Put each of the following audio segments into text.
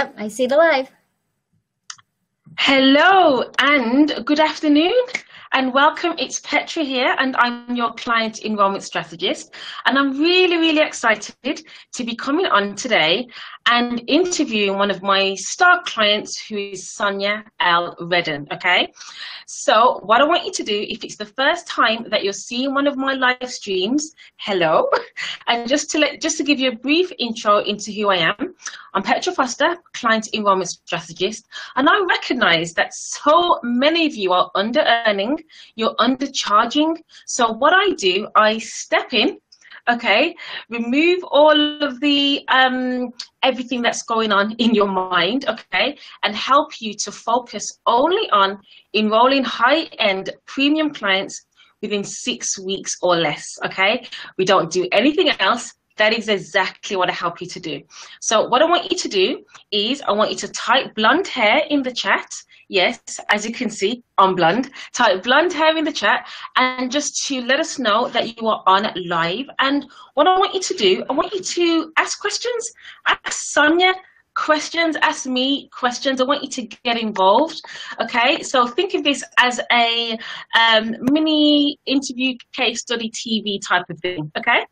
Yep, I see the live. Hello and good afternoon and welcome. It's Petra here and I'm your client enrollment strategist, and I'm really excited to be coming on today and interviewing one of my star clients, who is Sonya L. Redden. Okay, so what I want you to do, if it's the first time that you're seeing one of my live streams, hello, and just to give you a brief intro into who I am. I'm Petra Foster, client enrollment strategist, and I recognize that so many of you are under earning, you're undercharging. So what I do, I step in, okay, remove all of the everything that's going on in your mind, okay, and help you to focus only on enrolling high-end premium clients within 6 weeks or less. Okay, we don't do anything else. That is exactly what I help you to do. So what I want you to do is I want you to type blonde hair in the chat. Yes, as you can see, I'm blonde. Type blonde hair in the chat and just to let us know that you are on live. And what I want you to do, I want you to ask questions. Ask Sonya questions, ask me questions. I want you to get involved. Okay, so think of this as a mini interview case study TV type of thing. Okay.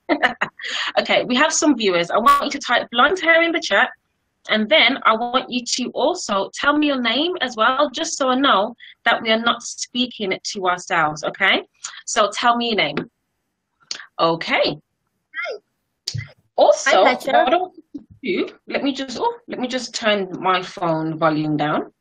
Okay, we have some viewers. I want you to type blonde hair in the chat, and then I want you to also tell me your name as well, just so I know that we are not speaking to ourselves. Okay, so tell me your name. Okay. Also, Hi, Petra. what I want you to do, let me just turn my phone volume down.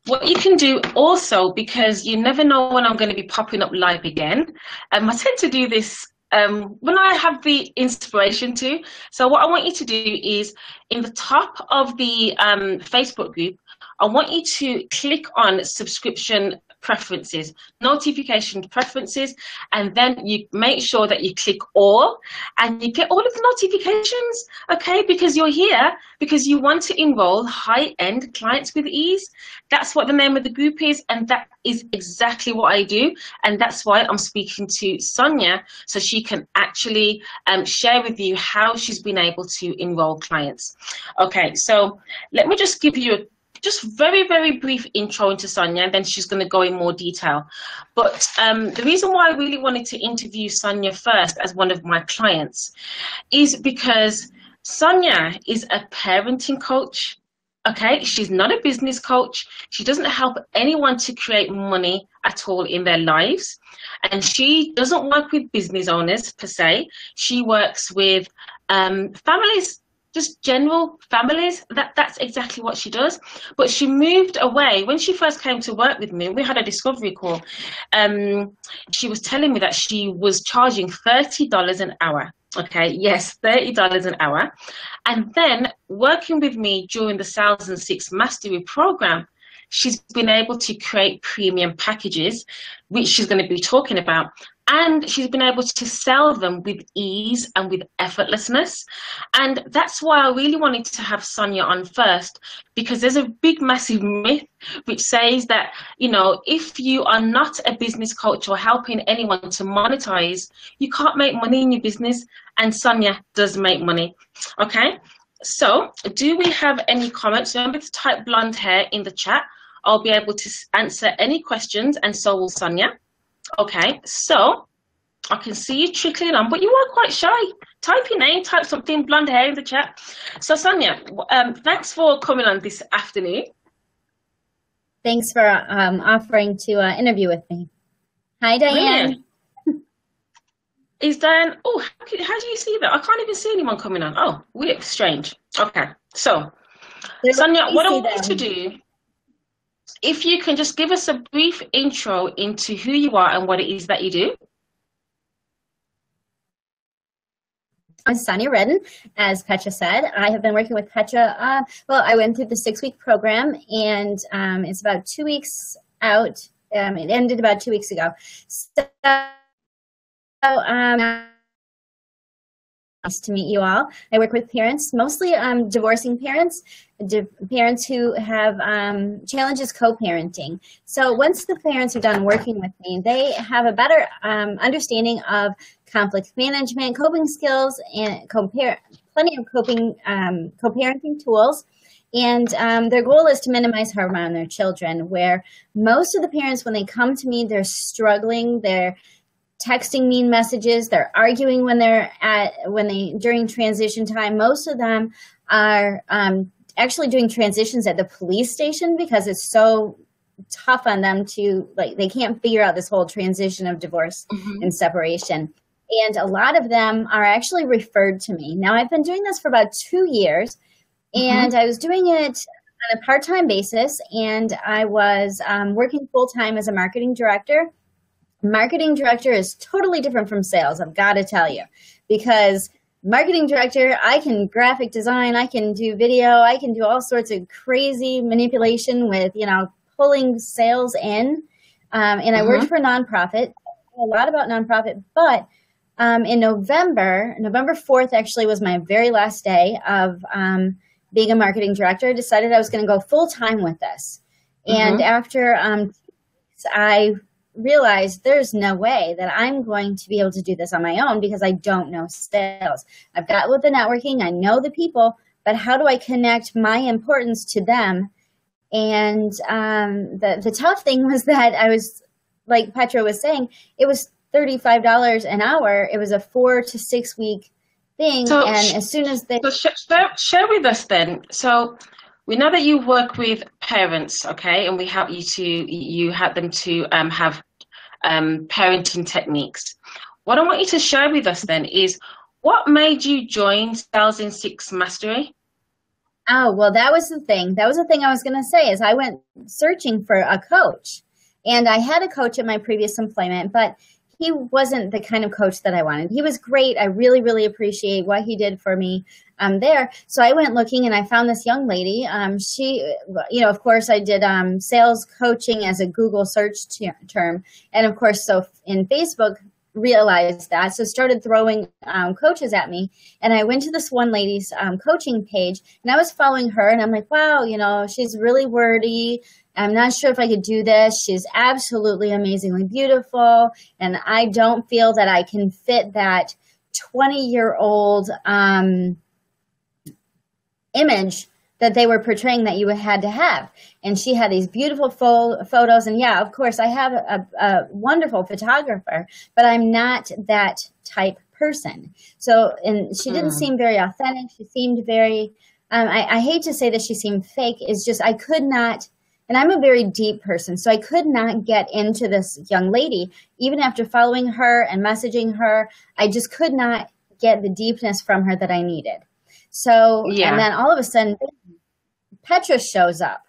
What you can do also, because you never know when I'm going to be popping up live again, I tend to do this when I have the inspiration to. So what I want you to do is, in the top of the Facebook group, I want you to click on subscription preferences, notification preferences, and then you make sure that you click all and you get all of the notifications, okay? Because you're here because you want to enroll high-end clients with ease. That's what the name of the group is, and that is exactly what I do. And that's why I'm speaking to Sonya, so she can actually share with you how she's been able to enroll clients. Okay, so let me just give you a very brief intro into Sonya, and then she's going to go in more detail. But the reason why I really wanted to interview Sonya first as one of my clients is because Sonya is a parenting coach. Okay, she's not a business coach. She doesn't help anyone to create money at all in their lives. And she doesn't work with business owners per se. She works with families, just general families. That's exactly what she does. But she moved away. When she first came to work with me, we had a discovery call. She was telling me that she was charging $30 an hour. Okay, yes, $30 an hour. And then working with me during the Sales and Six Mastery program, she's been able to create premium packages, which she's going to be talking about. And she's been able to sell them with ease and with effortlessness. And that's why I really wanted to have Sonya on first, because there's a big, massive myth which says that, you know, if you are not a business coach or helping anyone to monetize, you can't make money in your business. And Sonya does make money. Okay, so do we have any comments? Remember to type blonde hair in the chat. I'll be able to answer any questions, and so will Sonya. Okay, so I can see you trickling on, but you are quite shy. Type your name, type something, blonde hair in the chat. So Sonya, thanks for coming on this afternoon. Thanks for offering to interview with me. Hi, Diane. Brilliant. Is Diane, oh, how do you see that? I can't even see anyone coming on. Oh, weird, strange. Okay, so Sonya, what I want you to do, if you can just give us a brief intro into who you are and what it is that you do. I'm Sonya Redden, as Petra said. I have been working with Petra. Well, I went through the 6-week program, and it's about 2 weeks out. It ended about 2 weeks ago. So, nice to meet you all. I work with parents, mostly divorcing parents, parents who have challenges co-parenting. So once the parents are done working with me, they have a better understanding of conflict management, coping skills, and plenty of co-parenting tools. And their goal is to minimize harm on their children, where most of the parents, when they come to me, they're struggling, they're texting mean messages, they're arguing during transition time. Most of them are actually doing transitions at the police station because it's so tough on them to, like, they can't figure out this whole transition of divorce and separation. And a lot of them are actually referred to me. Now, I've been doing this for about 2 years. And I was doing it on a part-time basis, and I was working full-time as a marketing director. Marketing director is totally different from sales, I've got to tell you, because marketing director, I can graphic design, I can do video, I can do all sorts of crazy manipulation with, pulling sales in. And I worked for a nonprofit, a lot about nonprofit, but in November 4th actually was my very last day of being a marketing director. I decided I was going to go full time with this. And after 2 weeks, I realized there's no way that I'm going to be able to do this on my own because I don't know sales. I've got with the networking, I know the people, but how do I connect my importance to them? And the tough thing was that I was, like Petra was saying, it was $35 an hour. It was a 4 to 6 week thing. So, and as soon as they... So share with us then. So we know that you work with parents, okay? And we help you help them to have parenting techniques. What I want you to share with us then is what made you join Sales in 6 Mastery? Oh, well, that was the thing. That was the thing I was going to say is I went searching for a coach. And I had a coach at my previous employment, but he wasn't the kind of coach that I wanted. He was great. I really, really appreciate what he did for me there. So I went looking and I found this young lady. She, of course, I did sales coaching as a Google search term. And of course, so in Facebook, realized that. So started throwing coaches at me. And I went to this one lady's coaching page and I was following her and I'm like, wow, she's really wordy. I'm not sure if I could do this. She's absolutely amazingly beautiful. And I don't feel that I can fit that 20-year-old image that they were portraying that you had to have. And she had these beautiful photos. And yeah, of course, I have a wonderful photographer, but I'm not that type person. So, and she didn't seem very authentic. She seemed very, I hate to say that she seemed fake. It's just, I could not, and I'm a very deep person, so I could not get into this young lady. Even after following her and messaging her, I just could not get the deepness from her that I needed. So, and then all of a sudden, Petra shows up.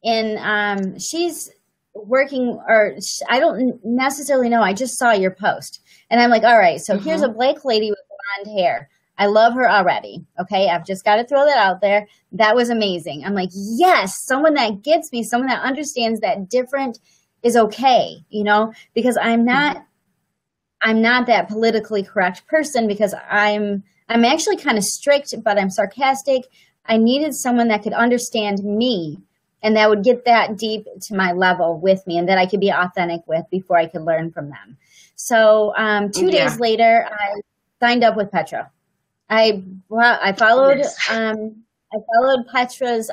And she's working, or I don't necessarily know. I just saw your post. And I'm like, all right, so here's a Blake lady with blonde hair. I love her already. Okay, I've just got to throw that out there. That was amazing. I'm like, yes, someone that gets me, someone that understands that different is okay, because I'm not that politically correct person because I'm actually kind of strict, but I'm sarcastic. I needed someone that could understand me and that would get that deep to my level with me and that I could be authentic with before I could learn from them. So 2 days later, I signed up with Petra. I followed I followed Petra's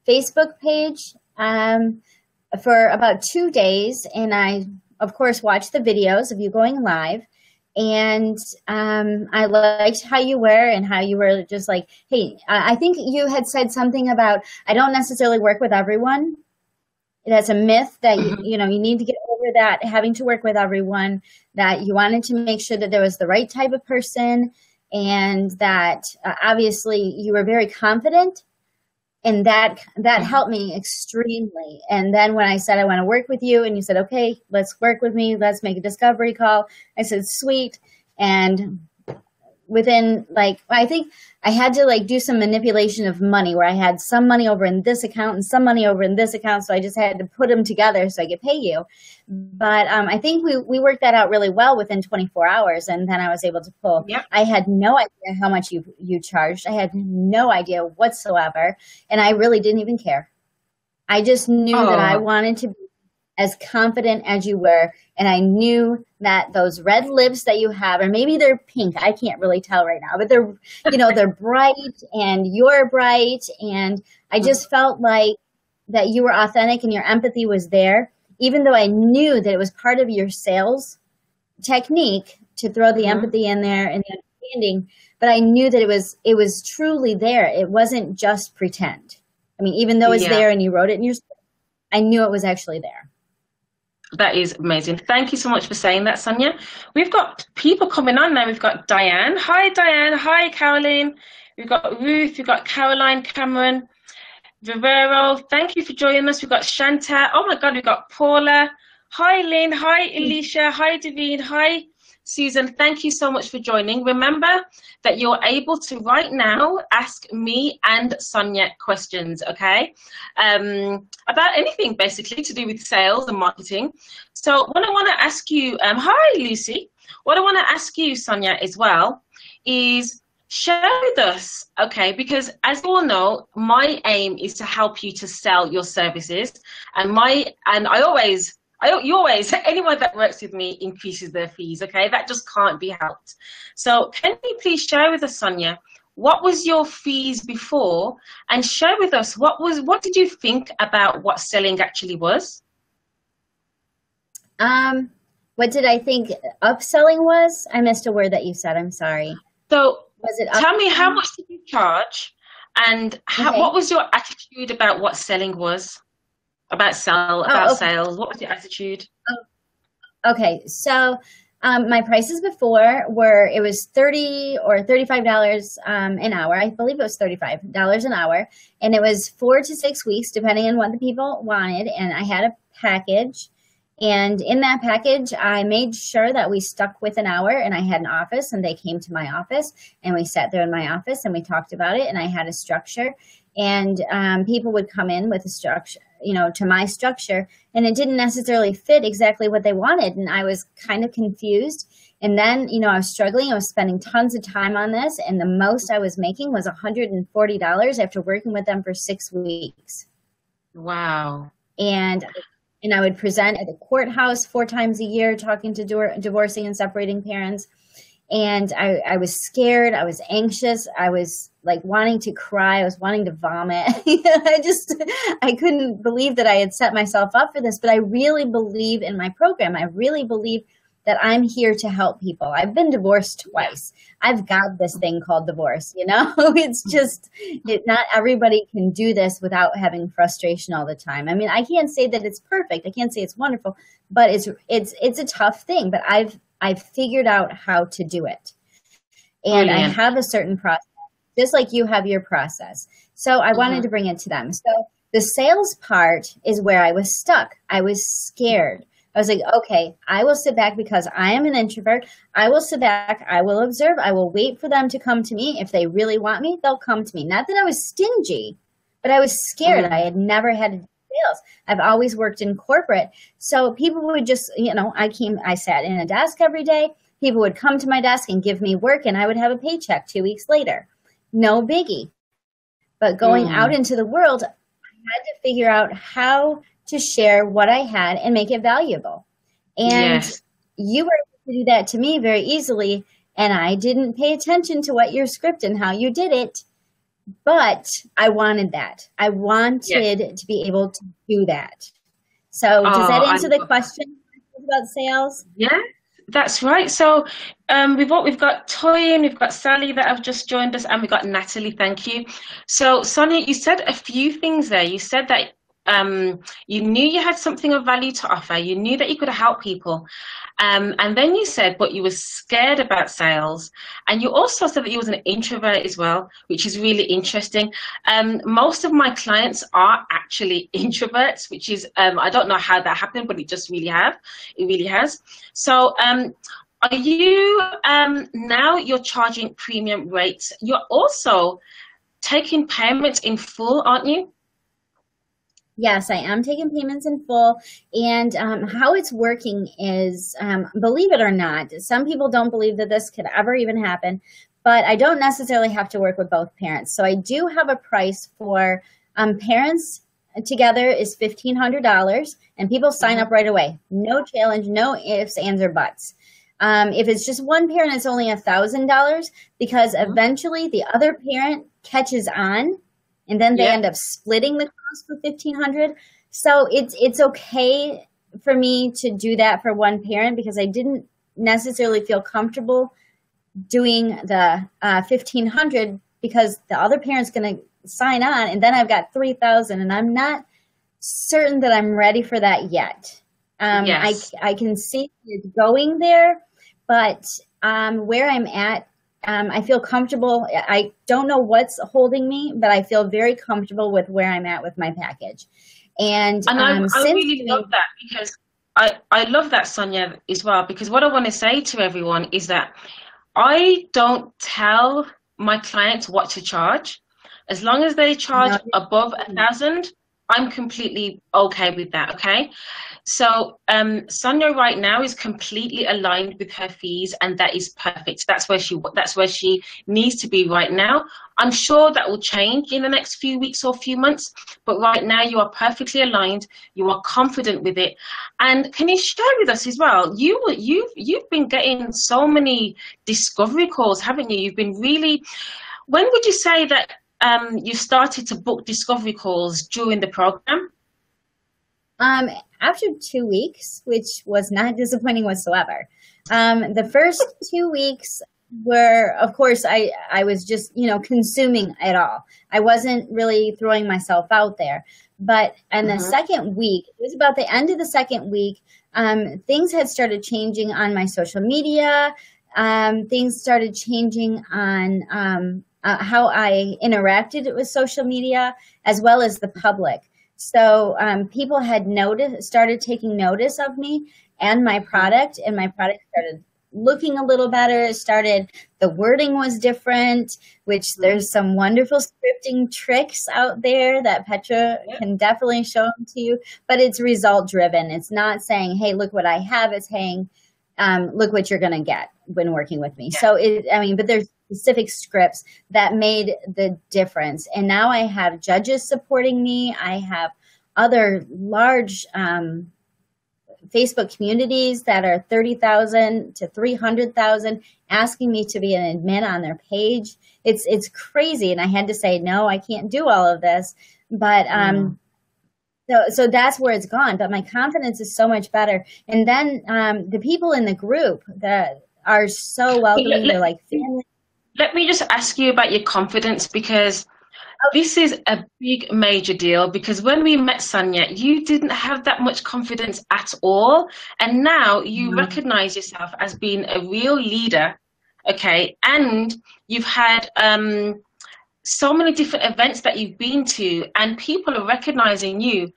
Facebook page for about 2 days, and I of course watched the videos of you going live. And I liked how you were and how you were just like, hey, I think you had said something about I don't necessarily work with everyone. That's a myth that you need to get over that having to work with everyone. That you wanted to make sure that there was the right type of person. And that obviously you were very confident, and that helped me extremely. And then when I said I want to work with you, and you said, okay, let's work with me, let's make a discovery call, I said, sweet. And within I think I had to do some manipulation of money where I had some money over in this account and some money over in this account. So I just had to put them together so I could pay you. But I think we worked that out really well within 24 hours. And then I was able to pull. Yep. I had no idea how much you charged. I had no idea whatsoever. And I really didn't even care. I just knew that I wanted to be as confident as you were. And I knew that those red lips that you have, or maybe they're pink, I can't really tell right now, but they're, they're bright and you're bright. And I just felt like that you were authentic and your empathy was there, even though I knew that it was part of your sales technique to throw the empathy in there and the understanding. But I knew that it was truly there. It wasn't just pretend. I mean, even though it's there and you wrote it in your script, I knew it was actually there. That is amazing. Thank you so much for saying that, Sonya. We've got people coming on now. We've got Diane. Hi, Diane. Hi, Caroline. We've got Ruth. We've got Caroline, Cameron, Vivero. Thank you for joining us. We've got Shanta. Oh my God, we've got Paula. Hi, Lynn. Hi, Alicia. Hi, Davine. Hi, Susan. Thank you so much for joining. Remember that you're able to right now ask me and Sonya questions, okay? About anything basically to do with sales and marketing. So what I want to ask you, hi, Lucy. What I want to ask you, Sonya, as well, is share with us, okay, because as you all know, my aim is to help you to sell your services, and anyone that works with me increases their fees, okay? That just can't be helped. So can you please share with us, Sonya, what was your fees before, and share with us what did you think about what selling actually was? What did I think upselling was? I missed a word that you said. I'm sorry. So was it tell me, how much did you charge, and what was your attitude about what selling was? About sales. What was your attitude? Okay, so my prices before it was $30 or $35 an hour. I believe it was $35 an hour, and it was 4 to 6 weeks depending on what the people wanted. And I had a package, and in that package, I made sure that we stuck with an hour. And I had an office, and they came to my office, and we sat there in my office, and we talked about it. And I had a structure, and people would come in with a structure, to my structure, and it didn't necessarily fit exactly what they wanted. And I was kind of confused. And then, I was struggling. I was spending tons of time on this. And the most I was making was $140 after working with them for 6 weeks. Wow. And I would present at the courthouse 4 times a year, talking to divorcing and separating parents. And I was scared. I was anxious. I was like wanting to cry. I was wanting to vomit. I couldn't believe that I had set myself up for this, but I really believe in my program. I really believe that I'm here to help people. I've been divorced twice. I've got this thing called divorce, It's just, not everybody can do this without having frustration all the time. I mean, I can't say that it's perfect. I can't say it's wonderful, but it's a tough thing. But I've figured out how to do it. And I have a certain process, just like you have your process. So I wanted to bring it to them. So the sales part is where I was stuck. I was scared. I was like, okay, I will sit back because I am an introvert. I will sit back. I will observe. I will wait for them to come to me. If they really want me, they'll come to me. Not that I was stingy, but I was scared. I had never had sales. I've always worked in corporate. So people would just, I sat in a desk every day. People would come to my desk and give me work, and I would have a paycheck 2 weeks later. No biggie. But going out into the world, I had to figure out how to share what I had and make it valuable. And you were able to do that to me very easily. And I didn't pay attention to what your script and how you did it. But I wanted that. I wanted to be able to do that. So does that answer the question about sales? Yeah, that's right. So we've got Toyin, we've got Sally that have just joined us, and we've got Natalie. Thank you. So Sonya, you said a few things there. You said that you knew you had something of value to offer. You knew that you could help people. And then you said, but you were scared about sales. And you also said that you was an introvert as well, which is really interesting. Most of my clients are actually introverts, which is, I don't know how that happened, but it really has. So are you, now you're charging premium rates. You're also taking payments in full, aren't you? Yes, I am taking payments in full. And how it's working is, believe it or not, some people don't believe that this could ever even happen, but I don't necessarily have to work with both parents. So I do have a price for parents together is $1,500, and people sign up right away. No challenge, no ifs, ands, or buts. If it's just one parent, it's only $1,000, because eventually the other parent catches on, and then they end up splitting the cost for $1,500. So it's okay for me to do that for one parent, because I didn't necessarily feel comfortable doing the $1,500, because the other parent's going to sign on, and then I've got $3,000, and I'm not certain that I'm ready for that yet. I can see it going there, but where I'm at, I feel comfortable. I don't know what's holding me, but I feel very comfortable with where I'm at with my package. And I really love that, because I love that, Sonya, as well, because what I want to say to everyone is that I don't tell my clients what to charge. As long as they charge above 1,000, I'm completely okay with that, okay? So Sonya right now is completely aligned with her fees, and that is perfect. That's where she needs to be right now. I'm sure that will change in the next few weeks or few months, but right now you are perfectly aligned. You are confident with it. And can you share with us as well? You've been getting so many discovery calls, haven't you? You've been really. When would you say that you started to book discovery calls during the program? After 2 weeks, which was not disappointing whatsoever. The first 2 weeks were, of course, I was just, consuming it all. I wasn't really throwing myself out there. But in the second week, it was about the end of the second week, things had started changing on my social media. Things started changing on how I interacted with social media, as well as the public. So people had started taking notice of me and my product started looking a little better. The wording was different, which there's some wonderful scripting tricks out there that Petra can definitely show them to you, but it's result driven. It's not saying, hey, look what I have. It's saying, look what you're going to get when working with me. So but there's specific scripts that made the difference. And now I have judges supporting me. I have other large Facebook communities that are 30,000 to 300,000 asking me to be an admin on their page. It's crazy. And I had to say, no, I can't do all of this. But so that's where it's gone. But my confidence is so much better. And then the people in the group that are so welcoming, they're like family. Let me just ask you about your confidence, because this is a big major deal, because when we met Sonya, you didn't have that much confidence at all. And now you recognize yourself as being a real leader, okay? And you've had so many different events that you've been to, and people are recognizing you.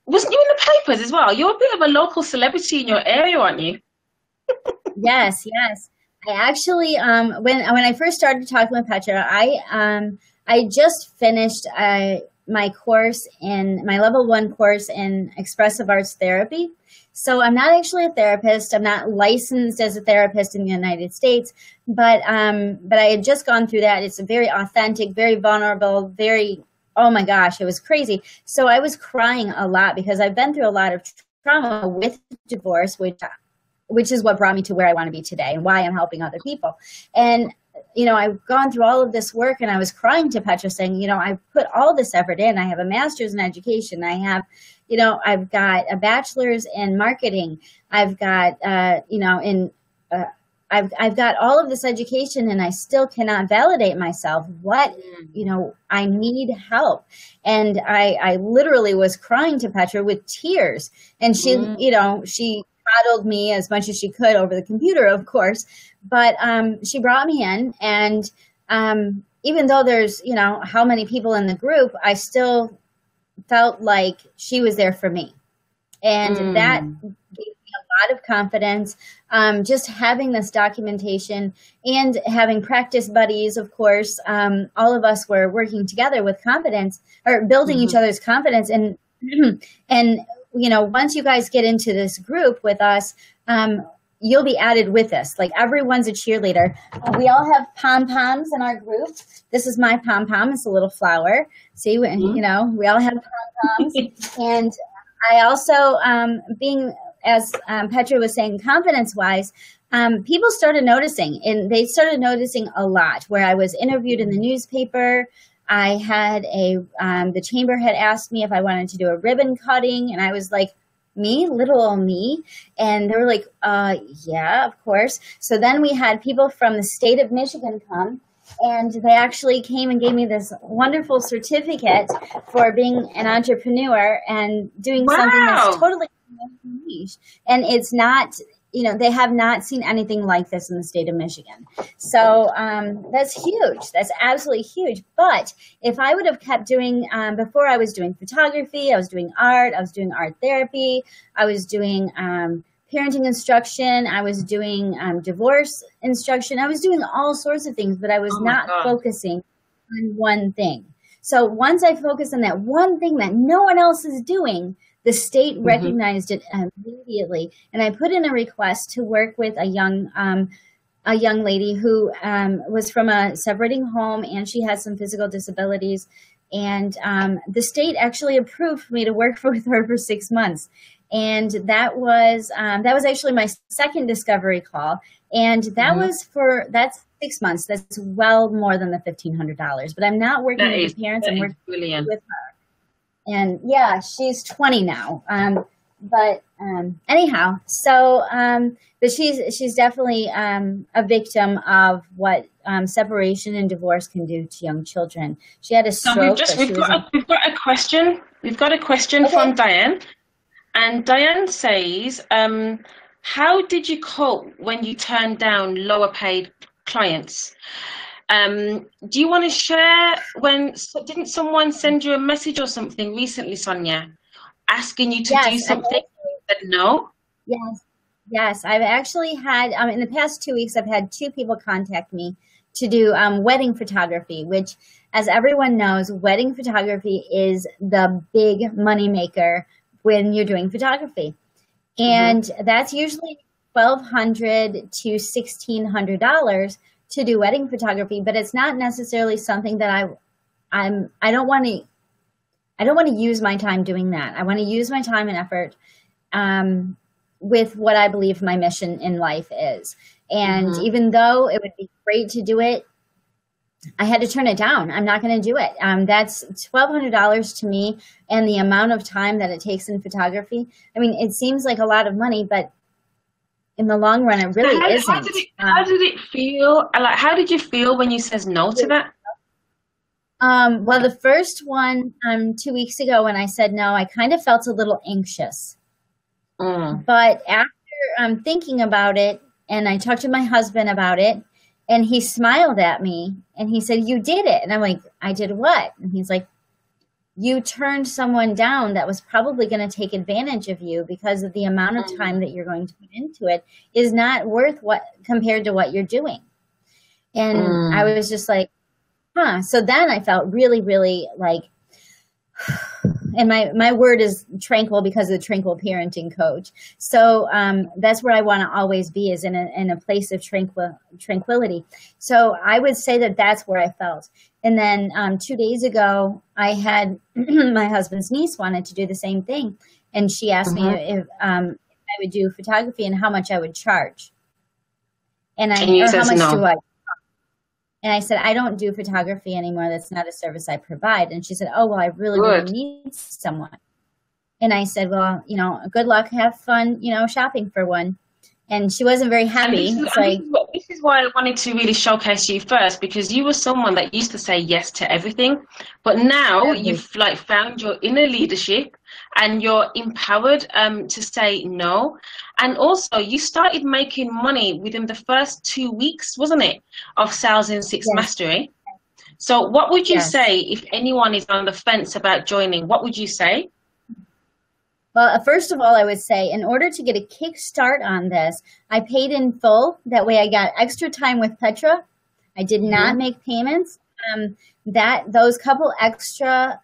Wasn't you in the papers as well? You're a bit of a local celebrity in your area, aren't you? Yes. I actually, when I first started talking with Petra, I just finished my course my level 1 course in expressive arts therapy. So I'm not actually a therapist. I'm not licensed as a therapist in the United States, but I had just gone through that. It's very authentic, very vulnerable, oh my gosh, it was crazy. So I was crying a lot because I've been through a lot of trauma with divorce, which is what brought me to where I want to be today and why I'm helping other people. And I've gone through all of this work, and I was crying to Petra saying, I've put all this effort in. I have a master's in education. I have, I've got a bachelor's in marketing. I've got, I've got all of this education, and I still cannot validate myself. I need help. And I literally was crying to Petra with tears, and she, she coddled me as much as she could over the computer, of course, but she brought me in, and even though there's, how many people in the group, I still felt like she was there for me. And that gave me a lot of confidence, just having this documentation and having practice buddies, of course. All of us were working together with confidence, or building each other's confidence. And once you guys get into this group with us, you'll be added with us. Like everyone's a cheerleader. We all have pom-poms in our group. This is my pom-pom. It's a little flower. See, you know, we all have pom-poms. And I also, being, as Petra was saying, confidence-wise, people started noticing, and they started noticing a lot. Where I was interviewed in the newspaper, I had the chamber had asked me if I wanted to do a ribbon cutting, and I was like, me, little old me. And they were like, yeah, of course. So then we had people from the state of Michigan come, and they actually came and gave me this wonderful certificate for being an entrepreneur and doing something that's totally niche. And it's not, you know, they have not seen anything like this in the state of Michigan. So that's huge. That's absolutely huge. But if I would have kept doing, before I was doing photography, I was doing art therapy, I was doing parenting instruction, I was doing divorce instruction, I was doing all sorts of things, but I was not focusing on one thing. So once I focused on that one thing that no one else is doing, the state recognized it immediately, and I put in a request to work with a young lady who was from a separating home, and she has some physical disabilities. And the state actually approved for me to work with her for 6 months, and that was actually my second discovery call, and that's 6 months. That's well more than the $1,500. But I'm not working with the parents. I'm working with her. And yeah, she's 20 now. But anyhow, so but she's definitely a victim of what separation and divorce can do to young children. She had a stroke. We've got a question. We've got a question from Diane, and Diane says, "How did you cope when you turned down lower paid clients? Do you want to share didn't someone send you a message or something recently, Sonya, asking you to do something?" You said no? Yes. I've actually had, in the past 2 weeks, I've had 2 people contact me to do wedding photography, which, as everyone knows, wedding photography is the big money maker when you're doing photography. And that's usually $1,200 to $1,600 to do wedding photography, but it's not necessarily something that I don't want to use my time doing that. I want to use my time and effort with what I believe my mission in life is. And even though it would be great to do it, I had to turn it down. I'm not going to do it. That's $1,200 to me, and the amount of time that it takes in photography. I mean, it seems like a lot of money, but in the long run, it really isn't. How did it feel? Like, how did you feel when you said no to that? Well, the first one 2 weeks ago when I said no, I kind of felt a little anxious. But after thinking about it, and I talked to my husband about it, and he smiled at me, and he said, "You did it." And I'm like, "I did what?" And he's like, "You turned someone down that was probably going to take advantage of you because of the amount of time that you're going to put into it is not worth what compared to what you're doing." And I was just like, huh. So then I felt really, really like, and my word is tranquil because of the tranquil parenting coach. So that's where I want to always be, is in a place of tranquility. So I would say that that's where I felt. And then 2 days ago, I had my husband's niece wanted to do the same thing. And she asked me if I would do photography and how much I would charge. And how much do I? And I said, "I don't do photography anymore. That's not a service I provide." And she said, "Oh, well, I really, really need someone." And I said, "Well, good luck. Have fun, shopping for one." And she wasn't very happy. This is why I wanted to really showcase you first, because you were someone that used to say yes to everything, but now you've found your inner leadership and you're empowered to say no. And also, you started making money within the first 2 weeks, wasn't it, of Sales in Six Mastery? So what would you say if anyone is on the fence about joining? What would you say? Well, first of all, I would say, in order to get a kickstart on this, I paid in full. That way I got extra time with Petra. I did not make payments. Those couple extra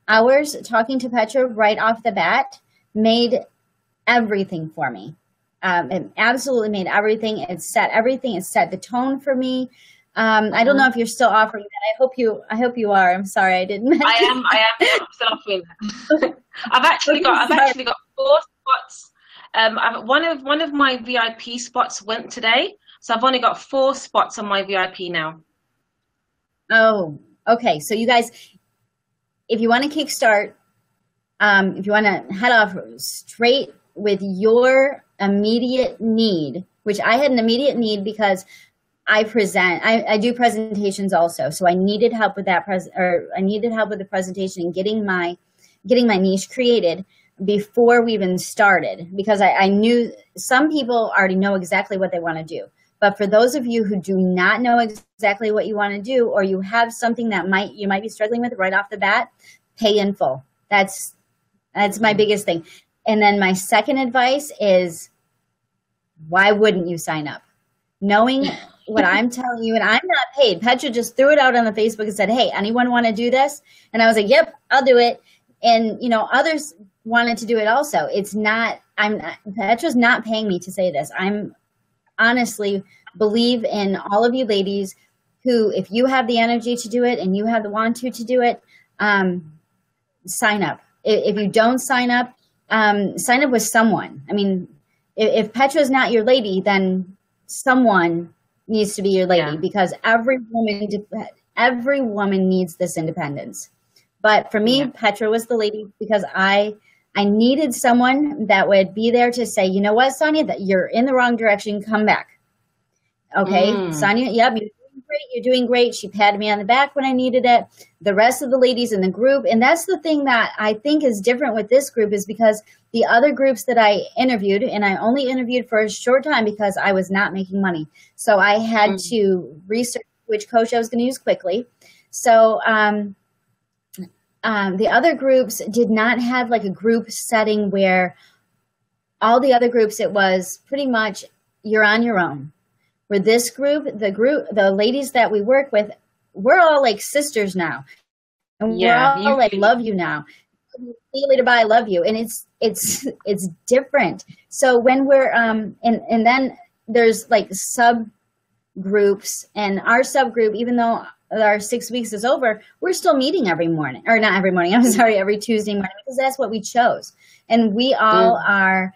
hours talking to Petra right off the bat made everything for me. it absolutely made everything. It set everything. It set the tone for me. I don't know if you're still offering that. I hope you are. I'm sorry, I didn't mention. I am. I'm still offering that. I've actually got 4 spots. One of my VIP spots went today, so I've only got 4 spots on my VIP now. Oh, okay. So you guys, if you want to kickstart, if you want to head off straight with your immediate need, which I had an immediate need because I do presentations also. So I needed help with that I needed help with the presentation and getting my niche created before we even started, because I knew some people already know exactly what they want to do. But for those of you who do not know exactly what you want to do, or you have something that you might be struggling with right off the bat, pay in full. That's my biggest thing. And then my second advice is, why wouldn't you sign up? Knowing what I'm telling you, and I'm not paid. Petra just threw it out on the Facebook and said, hey, anyone want to do this? And I was like, yep, I'll do it. And, others wanted to do it also. Petra's not paying me to say this. I'm honestly believe in all of you ladies who, if you have the energy to do it and you have the want to do it, sign up. If you don't sign up with someone. I mean, if Petra's not your lady, then someone needs to be your lady, because every woman needs this independence. But for me, Petra was the lady, because I needed someone that would be there to say, you know what, Sonya, that you're in the wrong direction, come back. Okay, Sonya, yep, you're doing great. She patted me on the back when I needed it. The rest of the ladies in the group, and that's the thing that I think is different with this group, is because the other groups that I interviewed, and I only interviewed for a short time because I was not making money. So I had to research which coach I was going to use quickly. So the other groups did not have like a group setting where all the other groups, it was pretty much you're on your own. Where this group, the ladies that we work with, we're all like sisters now. And we're all like, love you now. See you later, bye, I love you. And it's different. So when we're, and then there's like subgroups, and our subgroup, even though our 6 weeks is over, we're still meeting every morning, or not every morning, I'm sorry, every Tuesday morning, because that's what we chose. And we all are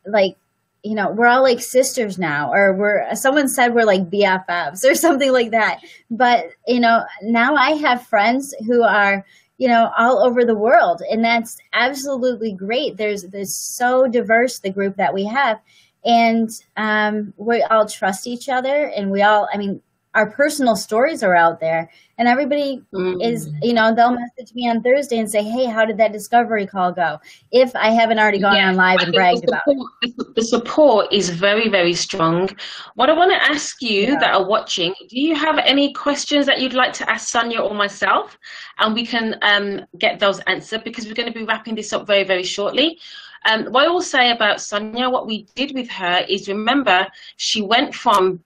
like, we're all like sisters now, or someone said we're like BFFs or something like that. But, now I have friends who are, all over the world, and that's absolutely great. There's so diverse, the group that we have, and we all trust each other, and our personal stories are out there, and everybody is, they'll message me on Thursday and say, hey, how did that discovery call go? If I haven't already gone on live and bragged about it. The support is very, very strong. What I want to ask you that are watching, do you have any questions that you'd like to ask Sonya or myself? And we can get those answered, because we're going to be wrapping this up very, very shortly. What I will say about Sonya, what we did with her is, remember, she went from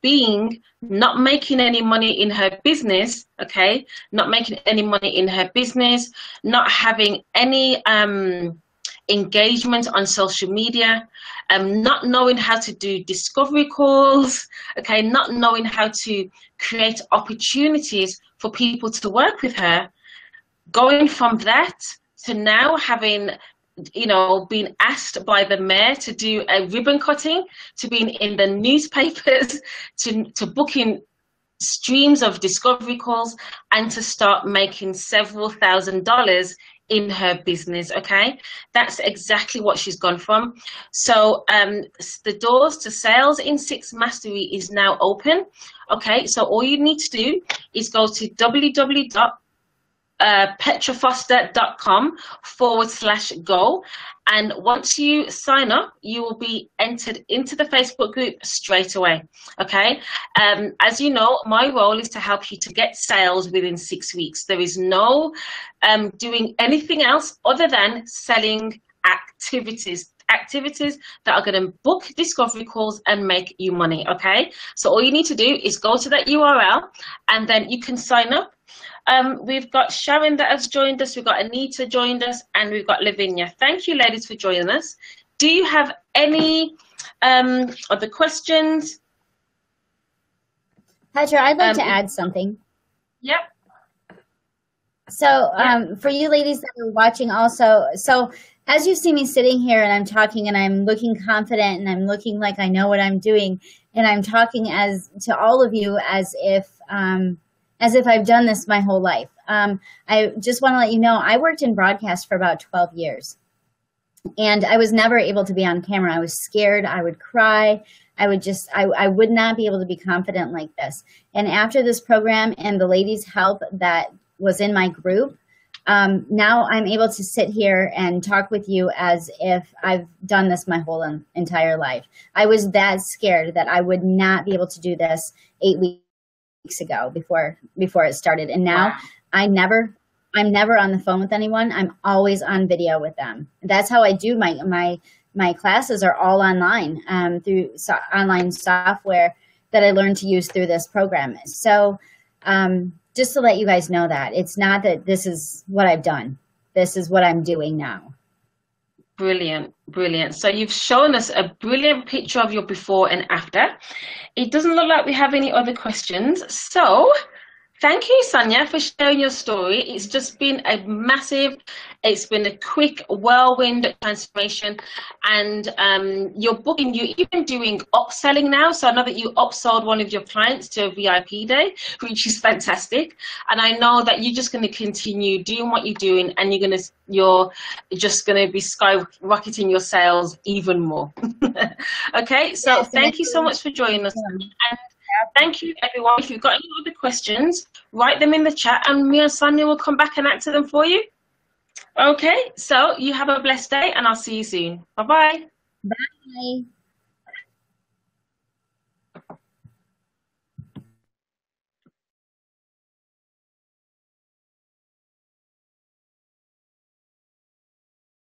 not making any money in her business, okay, not making any money in her business, not having any engagement on social media, not knowing how to do discovery calls, okay, not knowing how to create opportunities for people to work with her, going from that to now having being asked by the mayor to do a ribbon cutting, to being in the newspapers, to booking streams of discovery calls, and to start making several $1,000s in her business. Okay, that's exactly what she's gone from. So the doors to Sales in 6 Mastery is now open. Okay, so all you need to do is go to petrafoster.com/go, and once you sign up, you will be entered into the Facebook group straight away. Okay, as you know, my role is to help you to get sales within 6 weeks. There is no doing anything else other than selling activities that are going to book discovery calls and make you money. Okay, so all you need to do is go to that URL, and then you can sign up. We've got Sharon that has joined us, we've got Anita joined us, and we've got Lavinia. Thank you, ladies, for joining us. do you have any other questions? Petra, I'd like to add something. Yep. So for you ladies that are watching also, so as you see me sitting here and I'm talking and I'm looking confident and I'm looking like I know what I'm doing, and I'm talking as to all of you as if I've done this my whole life. I just want to let you know, I worked in broadcast for about 12 years. And I was never able to be on camera. I was scared. I would cry. I would not be able to be confident like this. And after this program and the ladies' help that was in my group, now I'm able to sit here and talk with you as if I've done this my whole entire life. I was that scared that I would not be able to do this 8 weeks ago before it started. And now I'm never on the phone with anyone. I'm always on video with them. That's how I do my classes are all online through online software that I learned to use through this program. So just to let you guys know that it's not that this is what I've done. This is what I'm doing now. Brilliant, brilliant. So you've shown us a brilliant picture of your before and after. It doesn't look like we have any other questions. So thank you, Sonya, for sharing your story. It's just been it's been a quick whirlwind transformation. And you're even doing upselling now. So I know that you upsold one of your clients to a VIP day, which is fantastic. And I know that you're just going to continue doing what you're doing, and you're just going to be skyrocketing your sales even more. Okay, so yes, thank you so much for joining us. And thank you, everyone. If you've got any other questions, write them in the chat, and me and Sonya will come back and answer them for you. Okay, so you have a blessed day, and I'll see you soon. Bye-bye. Bye.